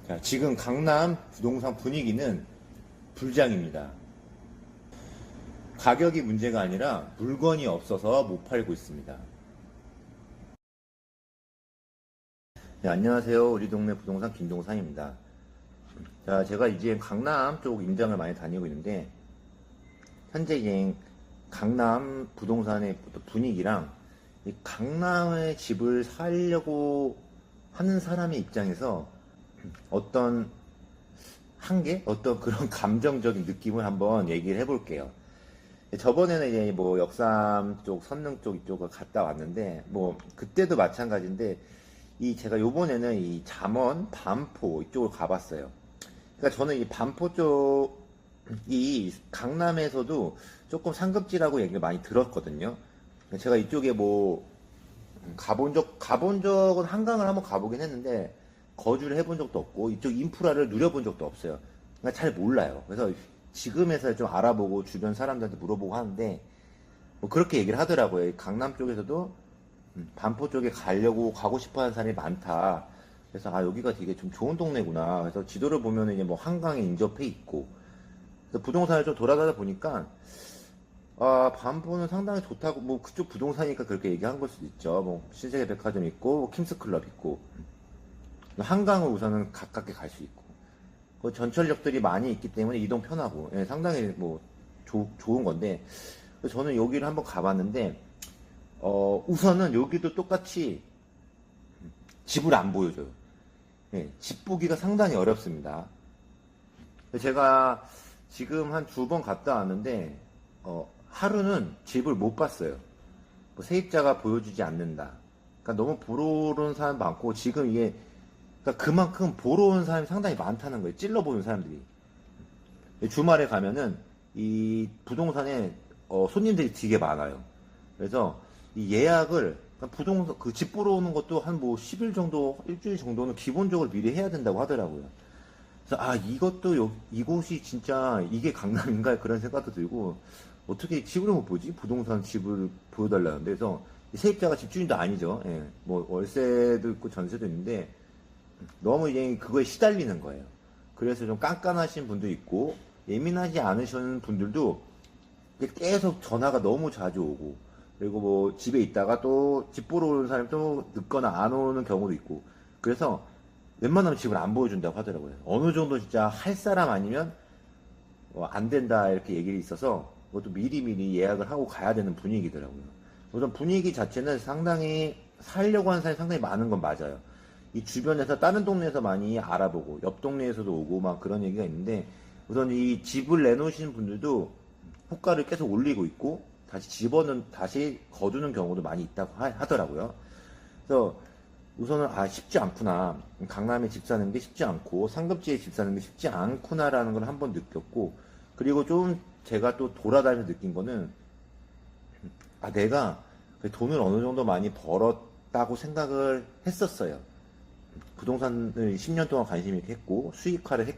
자, 지금 강남 부동산 분위기는 불장입니다. 가격이 문제가 아니라 물건이 없어서 못 팔고 있습니다. 네, 안녕하세요. 우리 동네 부동산 김동상입니다. 자, 제가 이제 강남 쪽 임장을 많이 다니고 있는데, 현재 이제 강남 부동산의 분위기랑 이 강남의 집을 살려고 하는 사람의 입장에서 어떤 한계? 어떤 그런 감정적인 느낌을 한번 얘기를 해볼게요. 저번에는 이제 뭐 역삼 쪽, 선릉 쪽 이쪽을 갔다 왔는데, 뭐 그때도 마찬가지인데, 이 제가 요번에는 이 잠원, 반포 이쪽을 가봤어요. 그러니까 저는 이 반포 쪽이 강남에서도 조금 상급지라고 얘기를 많이 들었거든요. 제가 이쪽에 뭐 가본 적은 한강을 한번 가보긴 했는데 거주를 해본 적도 없고 이쪽 인프라를 누려본 적도 없어요. 그러니까 잘 몰라요. 그래서 지금에서 좀 알아보고 주변 사람들한테 물어보고 하는데 뭐 그렇게 얘기를 하더라고요. 강남 쪽에서도 반포 쪽에 가고 싶어 하는 사람이 많다. 그래서 아 여기가 되게 좀 좋은 동네구나. 그래서 지도를 보면은 이제 뭐 한강에 인접해 있고 그래서 부동산을 좀 돌아다니다 보니까 아 반포는 상당히 좋다고 뭐 그쪽 부동산이니까 그렇게 얘기한 걸 수도 있죠. 뭐 신세계 백화점 있고 뭐 킴스클럽 있고 한강은 우선은 가깝게 갈 수 있고 그 전철역들이 많이 있기 때문에 이동 편하고 예, 상당히 뭐 좋은 건데 저는 여기를 한번 가봤는데 우선은 여기도 똑같이 집을 안 보여줘요. 예, 집 보기가 상당히 어렵습니다. 제가 지금 한 2번 갔다 왔는데 하루는 집을 못 봤어요. 뭐 세입자가 보여주지 않는다. 그러니까 너무 보러 오는 사람 많고 지금 이게 그러니까 그만큼 보러 오는 사람이 상당히 많다는 거예요. 찔러 보는 사람들이. 주말에 가면은 이 부동산에 손님들이 되게 많아요. 그래서 이 예약을 그러니까 부동산 그 집 보러 오는 것도 한 뭐 10일 정도, 일주일 정도는 기본적으로 미리 해야 된다고 하더라고요. 그래서 아 이것도 이곳이 진짜 이게 강남인가 그런 생각도 들고 어떻게 집을 못 보지? 부동산 집을 보여달라는데 그래서 세입자가 집주인도 아니죠. 예, 뭐 월세도 있고 전세도 있는데 너무 이제 그거에 시달리는 거예요. 그래서 좀 깐깐하신 분도 있고 예민하지 않으신 분들도 계속 전화가 너무 자주 오고 그리고 뭐 집에 있다가 또 집 보러 오는 사람이 또 늦거나 안 오는 경우도 있고 그래서 웬만하면 집을 안 보여준다고 하더라고요. 어느 정도 진짜 할 사람 아니면 안 된다 이렇게 얘기가 있어서 그것도 미리미리 예약을 하고 가야 되는 분위기더라고요. 우선 분위기 자체는 상당히 살려고 하는 사람이 상당히 많은 건 맞아요. 이 주변에서 다른 동네에서 많이 알아보고 옆 동네에서도 오고 막 그런 얘기가 있는데 우선 이 집을 내놓으시는 분들도 호가를 계속 올리고 있고 다시 거두는 경우도 많이 있다고 하더라고요. 그래서 우선은 아 쉽지 않구나. 강남에 집 사는 게 쉽지 않고 상급지에 집 사는 게 쉽지 않구나라는 걸 한번 느꼈고 그리고 좀 제가 또 돌아다니면서 느낀 거는 아 내가 돈을 어느 정도 많이 벌었다고 생각을 했었어요. 부동산을 10년 동안 관심 있게 했고 수익화를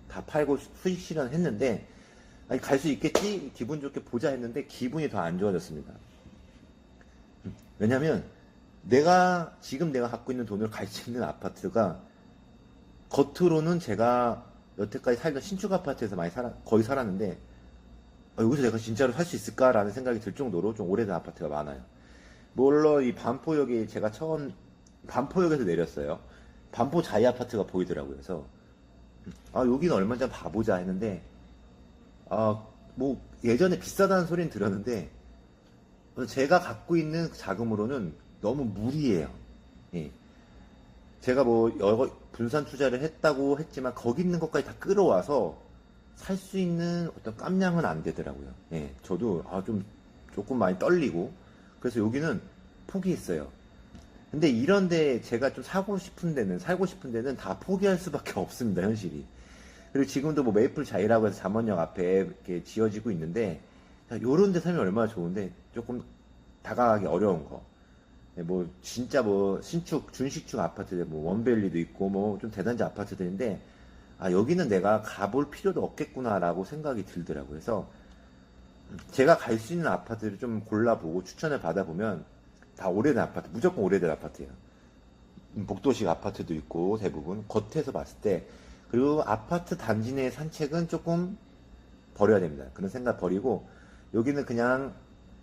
다 팔고 수익 실현을 했는데 아니 갈 수 있겠지 기분 좋게 보자 했는데 기분이 더 안 좋아졌습니다. 왜냐면 지금 내가 갖고 있는 돈을 갈 수 있는 아파트가 겉으로는 제가 여태까지 살던 신축 아파트에서 거의 살았는데 여기서 내가 진짜로 살 수 있을까라는 생각이 들 정도로 좀 오래된 아파트가 많아요. 물론 이 반포역에 제가 처음 반포역에서 내렸어요. 반포 자이 아파트가 보이더라고요. 그래서 아 여기는 얼마인지 봐보자 했는데 뭐 예전에 비싸다는 소리는 들었는데 제가 갖고 있는 자금으로는 너무 무리예요. 예. 제가 뭐 여러 분산 투자를 했다고 했지만 거기 있는 것까지 다 끌어와서 살 수 있는 어떤 깜냥은 안 되더라고요. 예. 저도 조금 많이 떨리고 그래서 여기는 포기했어요. 근데 이런데 제가 좀 살고 싶은 데는 다 포기할 수밖에 없습니다, 현실이. 그리고 지금도 뭐 메이플 자이라고 해서 잠원역 앞에 이렇게 지어지고 있는데, 요런 데 살면 얼마나 좋은데, 조금 다가가기 어려운 거. 뭐, 진짜 뭐, 준식축 아파트들, 뭐, 원밸리도 있고, 뭐, 좀 대단지 아파트들인데, 여기는 내가 가볼 필요도 없겠구나라고 생각이 들더라고요. 그래서, 제가 갈 수 있는 아파트를 좀 골라보고 추천을 받아보면, 다 오래된 아파트, 무조건 오래된 아파트예요. 복도식 아파트도 있고 대부분 겉에서 봤을 때, 그리고 아파트 단지 내 산책은 조금 버려야 됩니다. 그런 생각 버리고 여기는 그냥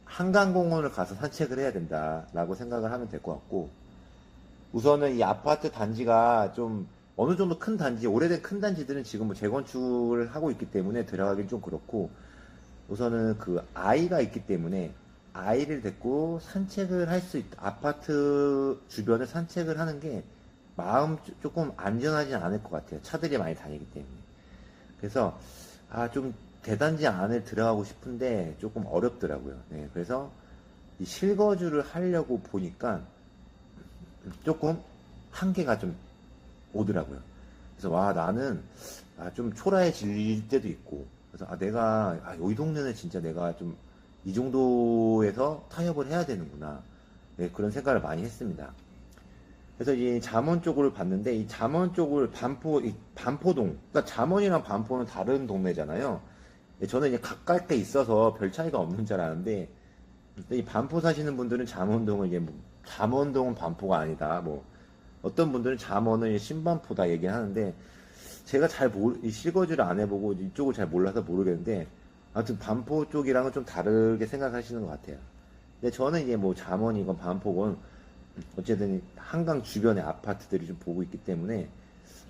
한강공원을 가서 산책을 해야 된다라고 생각을 하면 될 것 같고, 우선은 이 아파트 단지가 좀 어느 정도 큰 단지, 오래된 큰 단지들은 지금 뭐 재건축을 하고 있기 때문에 들어가긴 좀 그렇고, 우선은 그 아이가 있기 때문에 아이를 데리고 산책을 할 수 있다. 아파트 주변을 산책을 하는 게 마음 조금 안전하진 않을 것 같아요. 차들이 많이 다니기 때문에. 그래서 좀 대단지 안에 들어가고 싶은데 조금 어렵더라고요. 네, 그래서 이 실거주를 하려고 보니까 조금 한계가 좀 오더라고요. 그래서 나는 좀 초라해질 때도 있고, 그래서 내가 이 동네는 진짜 내가 좀 이 정도에서 타협을 해야 되는구나. 네, 그런 생각을 많이 했습니다. 그래서 이 잠원 쪽을 봤는데, 이 잠원 쪽을 반포동, 그러니까 잠원이랑 반포는 다른 동네잖아요. 저는 이제 가깝게 있어서 별 차이가 없는 줄 알았는데, 이 반포 사시는 분들은 잠원동은 이제 뭐 잠원동은 반포가 아니다. 뭐 어떤 분들은 잠원은 신반포다 얘기하는데, 제가 이 실거주를 안 해보고 이쪽을 잘 몰라서 모르겠는데, 아무튼 반포 쪽이랑은 좀 다르게 생각하시는 것 같아요. 근데 저는 이제 뭐 잠원이건 반포건 어쨌든 한강 주변의 아파트들이 좀 보고 있기 때문에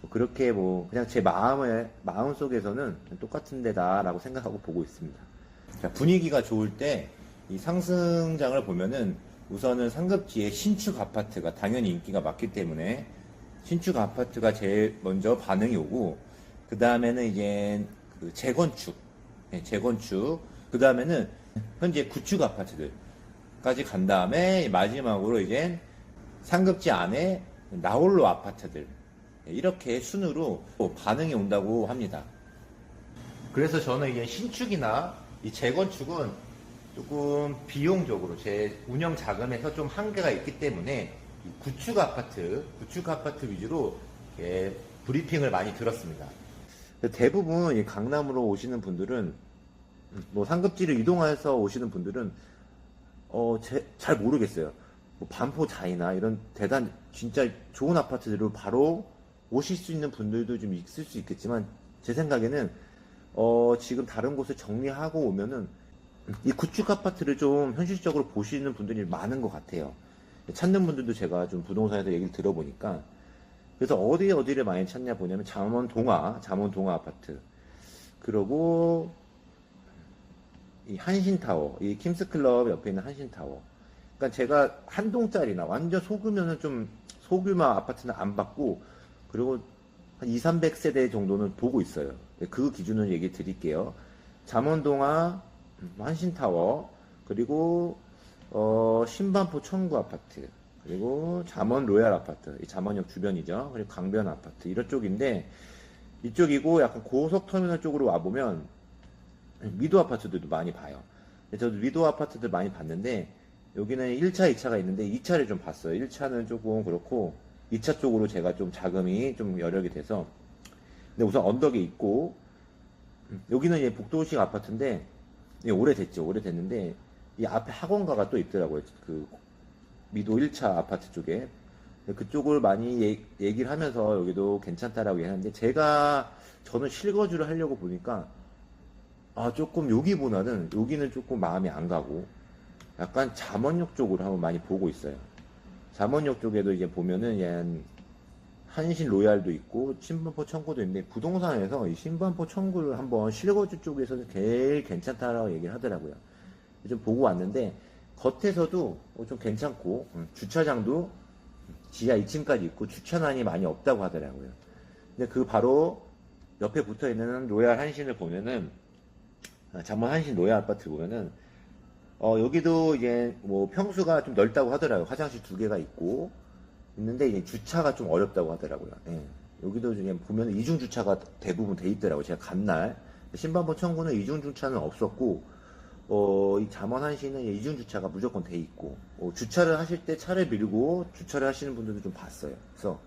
그렇게 뭐 그냥 제 마음 속에서는 똑같은 데다라고 생각하고 보고 있습니다. 자, 분위기가 좋을 때 이 상승장을 보면은 우선은 상급지의 신축 아파트가 당연히 인기가 많기 때문에 신축 아파트가 제일 먼저 반응이 오고, 그 다음에는 이제 그 재건축, 그 다음에는 현재 구축 아파트들까지 간 다음에 마지막으로 이제 상급지 안에 나홀로 아파트들, 이렇게 순으로 반응이 온다고 합니다. 그래서 저는 이게 신축이나 이 재건축은 조금 비용적으로 제 운영 자금에서 좀 한계가 있기 때문에 구축 아파트 위주로 브리핑을 많이 들었습니다. 대부분 이 강남으로 오시는 분들은, 뭐 상급지를 이동해서 오시는 분들은 잘 모르겠어요. 뭐 반포 자이나 이런 진짜 좋은 아파트들로 바로 오실 수 있는 분들도 좀 있을 수 있겠지만, 제 생각에는 지금 다른 곳을 정리하고 오면은 이 구축 아파트를 좀 현실적으로 보시는 분들이 많은 것 같아요. 찾는 분들도 제가 좀 부동산에서 얘기를 들어보니까. 그래서 어디를 많이 찾냐 보냐면 잠원 동화 아파트, 그리고 이 한신타워, 이 킴스클럽 옆에 있는 한신타워. 그러니까 제가 한 동짜리나 완전 소규모 아파트는 안 받고, 그리고 한 2, 300세대 정도는 보고 있어요. 그 기준을 얘기 드릴게요. 잠원동화, 한신타워, 그리고 신반포 청구 아파트, 그리고 잠원 로얄 아파트, 이 잠원역 주변이죠. 그리고 강변 아파트, 이런 쪽인데, 이쪽이고 약간 고속터미널 쪽으로 와보면 미도 아파트들도 많이 봐요. 저도 미도 아파트들 많이 봤는데, 여기는 1차, 2차가 있는데 2차를 좀 봤어요. 1차는 조금 그렇고 2차 쪽으로 제가 좀 자금이 좀 여력이 돼서, 근데 우선 언덕에 있고, 여기는 이제 복도식 아파트인데, 오래됐는데 이 앞에 학원가가 또 있더라고요. 그 미도 1차 아파트 쪽에. 그쪽을 많이 얘기를 하면서 여기도 괜찮다라고 얘기하는데, 저는 실거주를 하려고 보니까 조금 여기는 조금 마음이 안 가고, 약간 잠원역 쪽으로 한번 많이 보고 있어요. 잠원역 쪽에도 이제 보면은 한신 로얄도 있고 신반포 청구도 있는데, 부동산에서 이 신반포 청구를 한번 실거주 쪽에서는 제일 괜찮다라고 얘기를 하더라고요. 좀 보고 왔는데 겉에서도 좀 괜찮고, 주차장도 지하 2층까지 있고 주차난이 많이 없다고 하더라고요. 근데 그 바로 옆에 붙어 있는 로얄 한신을 보면은, 잠원 한신 로얄 아파트 보면은 여기도 이제 뭐 평수가 좀 넓다고 하더라고요. 화장실 2개가 있는데 이제 주차가 좀 어렵다고 하더라고요. 예. 여기도 그냥 보면 이중 주차가 대부분 돼 있더라고요. 제가 간 날 신반포 청구는 이중 주차는 없었고, 이 잠원 한시는 이중 주차가 무조건 돼 있고, 주차를 하실 때 차를 밀고 주차를 하시는 분들도 좀 봤어요. 그래서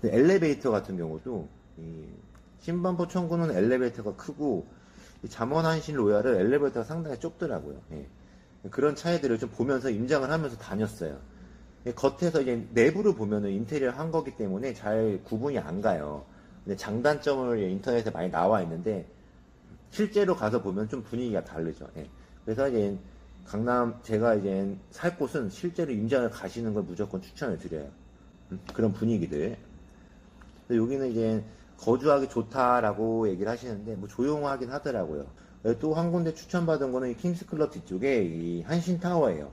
엘리베이터 같은 경우도 이 신반포 청구는 엘리베이터가 크고, 이 잠원 한신 로얄은 엘리베이터가 상당히 좁더라고요. 예. 그런 차이들을 좀 보면서 임장을 하면서 다녔어요. 겉에서 이제 내부를 보면은 인테리어 한 거기 때문에 잘 구분이 안 가요. 근데 장단점을 인터넷에 많이 나와 있는데 실제로 가서 보면 좀 분위기가 다르죠. 예. 그래서 이제 강남 제가 이제 살 곳은 실제로 임장을 가시는 걸 무조건 추천을 드려요. 그런 분위기들. 근데 여기는 이제 거주하기 좋다라고 얘기를 하시는데 뭐 조용하긴 하더라고요. 또 한 군데 추천받은 거는 이 킹스클럽 뒤쪽에 이 한신타워예요.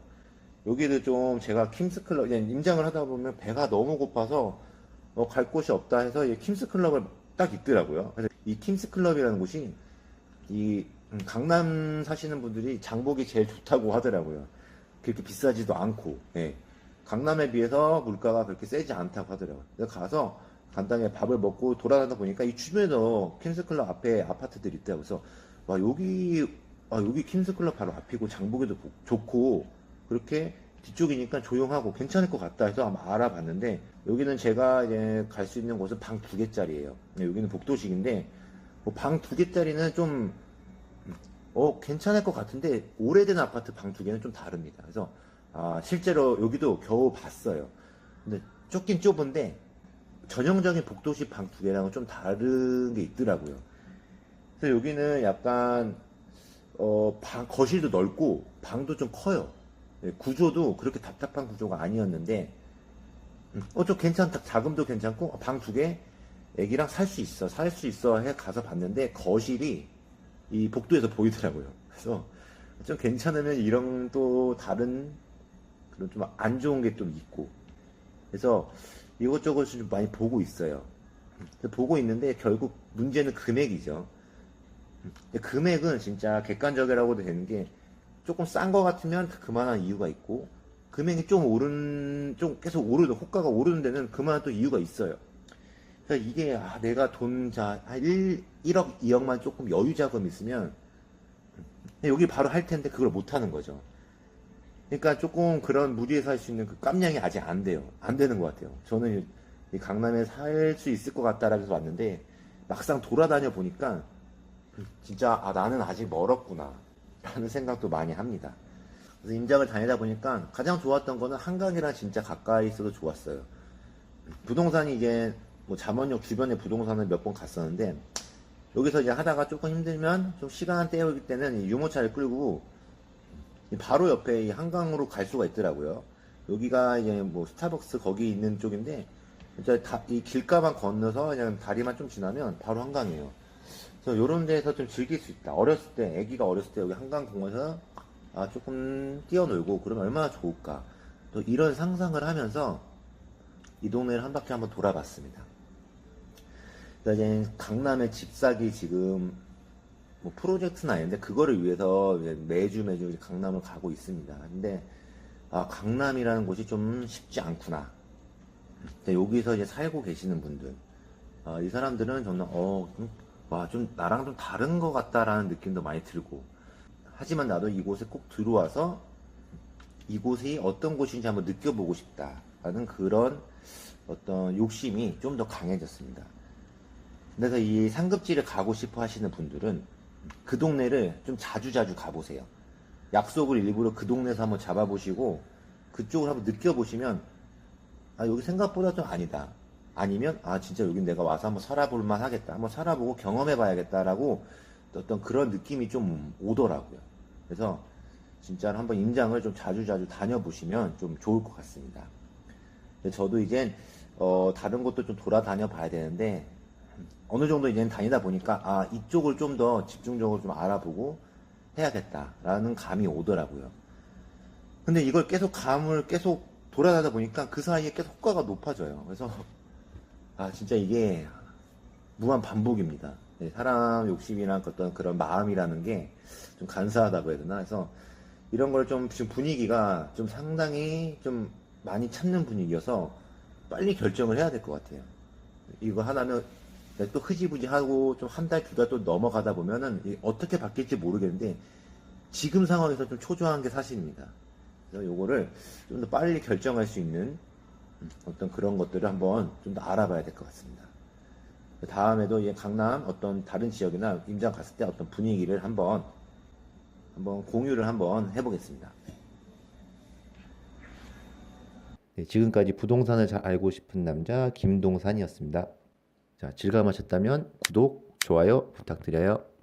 여기도 좀 제가 킹스클럽 이제 임장을 하다 보면 배가 너무 고파서 갈 곳이 없다 해서 이 킹스클럽을 딱 있더라고요. 그래서 이 킹스클럽이라는 곳이 이 강남 사시는 분들이 장복이 제일 좋다고 하더라고요. 그렇게 비싸지도 않고, 예. 강남에 비해서 물가가 그렇게 세지 않다고 하더라고요. 그래서 가서 간단하게 밥을 먹고 돌아다니다 보니까 이 주변에도 킹스클럽 앞에 아파트들이 있더라고요. 그래서 와 여기 킹스클럽 바로 앞이고 장보기도 좋고 그렇게 뒤쪽이니까 조용하고 괜찮을 것 같다 해서 한번 알아봤는데 여기는 제가 이제 갈 수 있는 곳은 방 2개짜리예요. 여기는 복도식인데 방 2개짜리는 좀 괜찮을 것 같은데 오래된 아파트 방 2개는 좀 다릅니다. 그래서 실제로 여기도 겨우 봤어요. 근데 좁긴 좁은데 전형적인 복도식 방 2개랑은 좀 다른 게 있더라고요. 그래서 여기는 약간 거실도 넓고 방도 좀 커요. 구조도 그렇게 답답한 구조가 아니었는데 좀 괜찮다. 자금도 괜찮고 방 2개 애기랑 살 수 있어 해 가서 봤는데 거실이 이 복도에서 보이더라고요. 그래서 좀 괜찮으면 이런 또 다른 그런 좀 안 좋은 게 좀 있고 그래서 이것저것 좀 많이 보고 있어요. 보고 있는데 결국 문제는 금액이죠. 금액은 진짜 객관적이라고도 되는 게 조금 싼 거 같으면 그만한 이유가 있고 금액이 좀 계속 호가가 오르는 데는 그만한 또 이유가 있어요. 그러니까 이게 내가 한 1억, 2억만 조금 여유 자금 있으면 여기 바로 할 텐데 그걸 못 하는 거죠. 그러니까 조금 그런 무리해서 할 수 있는 그 깜냥이 아직 안 돼요. 안 되는 것 같아요. 저는 이 강남에 살 수 있을 것 같다라고 해서 왔는데 막상 돌아다녀 보니까 진짜 나는 아직 멀었구나 라는 생각도 많이 합니다. 그래서 임장을 다니다 보니까 가장 좋았던 거는 한강이랑 진짜 가까이 있어도 좋았어요. 부동산이 이제 뭐 잠원역 주변에 부동산을 몇 번 갔었는데 여기서 이제 하다가 조금 힘들면 좀 시간 때우기 때는 이 유모차를 끌고 바로 옆에 이 한강으로 갈 수가 있더라고요. 여기가 이제 뭐 스타벅스 거기 있는 쪽인데 이제 이 길가만 건너서 그냥 다리만 좀 지나면 바로 한강이에요. 그래서 이런 데서 좀 즐길 수 있다. 아기가 어렸을 때 여기 한강공원에서 조금 뛰어놀고 그러면 얼마나 좋을까. 또 이런 상상을 하면서 이 동네를 한 바퀴 한번 돌아봤습니다. 그러니까 이제 강남에 집 사기 지금 뭐 프로젝트는 아닌데 그거를 위해서 매주 강남을 가고 있습니다. 근데 강남이라는 곳이 좀 쉽지 않구나. 여기서 이제 살고 계시는 분들, 이 사람들은 저는 좀 나랑 좀 다른 것 같다라는 느낌도 많이 들고, 하지만 나도 이곳에 꼭 들어와서 이곳이 어떤 곳인지 한번 느껴보고 싶다라는 그런 어떤 욕심이 좀 더 강해졌습니다. 그래서 이 상급지를 가고 싶어 하시는 분들은 그 동네를 좀 자주자주 가보세요. 약속을 일부러 그 동네에서 한번 잡아보시고 그쪽을 한번 느껴보시면 여기 생각보다 좀 아니다. 아니면 진짜 여기 내가 와서 한번 살아볼만 하겠다. 한번 살아보고 경험해봐야겠다라고 어떤 그런 느낌이 좀 오더라고요. 그래서 진짜로 한번 임장을 좀 자주자주 다녀보시면 좀 좋을 것 같습니다. 저도 이제 다른 곳도 좀 돌아다녀 봐야 되는데 어느 정도 이제 다니다 보니까 이쪽을 좀 더 집중적으로 좀 알아보고 해야겠다라는 감이 오더라고요. 근데 이걸 계속 돌아다니다 보니까 그 사이에 계속 호가가 높아져요. 그래서 진짜 이게 무한 반복입니다. 사람 욕심이랑 어떤 그런 마음이라는 게 좀 간사하다고 해야 되나. 그래서 이런 걸 좀 지금 분위기가 좀 상당히 좀 많이 참는 분위기여서 빨리 결정을 해야 될 것 같아요. 이거 하나면 또 흐지부지하고 좀 한 달, 두 달 또 넘어가다 보면은 어떻게 바뀔지 모르겠는데 지금 상황에서 좀 초조한 게 사실입니다. 그래서 요거를 좀 더 빨리 결정할 수 있는 어떤 그런 것들을 한번 좀 더 알아봐야 될 것 같습니다. 다음에도 강남 어떤 다른 지역이나 임장 갔을 때 어떤 분위기를 한번 공유를 한번 해보겠습니다. 네, 지금까지 부동산을 잘 알고 싶은 남자 김동산이었습니다. 자, 즐거움하셨다면 구독, 좋아요 부탁드려요.